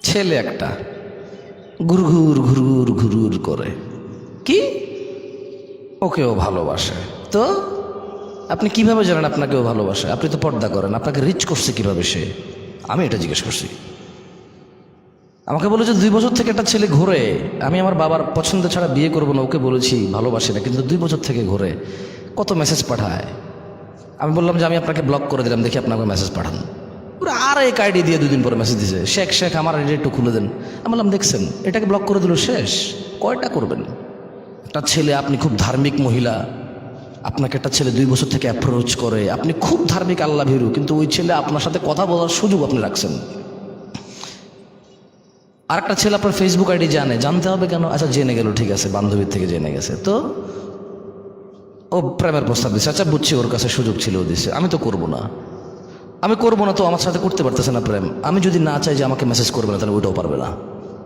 ছেলে একটা ঘুরঘুর ঘুরঘুর ঘুরঘুর করে, কি ওকেও ভালোবাসে। তো আপনি কিভাবে জানেন আপনাকেও ভালোবাসে? আপনি তো পর্দা করেন, আপনাকে রিচ করছে কিভাবে সে? আমি এটা জিজ্ঞেস করছি। আমাকে বলে যে 2 বছর থেকে একটা ছেলে ঘোরে, আমি আমার বাবার পছন্দ ছাড়া বিয়ে করবো না, ওকে বলেছি ভালোবাসি না, কিন্তু 2 বছর থেকে ঘোরে, কত মেসেজ পাঠায়। আমি বললাম যে আমি আপনাকে ব্লক করে দিলাম, দেখি আপনাকে মেসেজ পাঠান। ওরা আর এক আইডি দিয়ে 2 দিন পরে মেসেজ দিছে, শেখ শেখ আমার আইডি একটু খুলে দেন। আমি বললাম দেখছেন, এটাকে ব্লক করে দিল, শেষ। কয়টা করবেন? একটা ছেলে, আপনি খুব ধার্মিক মহিলা, আপনাকে একটা ছেলে 2 বছর থেকে অ্যাপ্রোচ করে, আপনি খুব ধার্মিক আল্লাহ ভীরু, কিন্তু ওই ছেলে আপনার সাথে কথা বলার সুযোগ আপনি রাখছেন। আর একটা ছেলে আপনার ফেসবুক আইডি জানে, জানতে হবে কেন? আচ্ছা জেনে গেল, ঠিক আছে, বান্ধবীর থেকে জেনে গেছে, তো ও প্রেমের প্রস্তাব দিচ্ছে, আচ্ছা বুঝছি, ওর কাছে সুযোগ ছিল, ও দিচ্ছে, আমি তো করবো না। আমি করবো না তো আমার সাথে করতে পারতেছে না প্রেম। আমি যদি না চাই যে আমাকে মেসেজ করবে না, তাহলে ওইটাও পারবে না।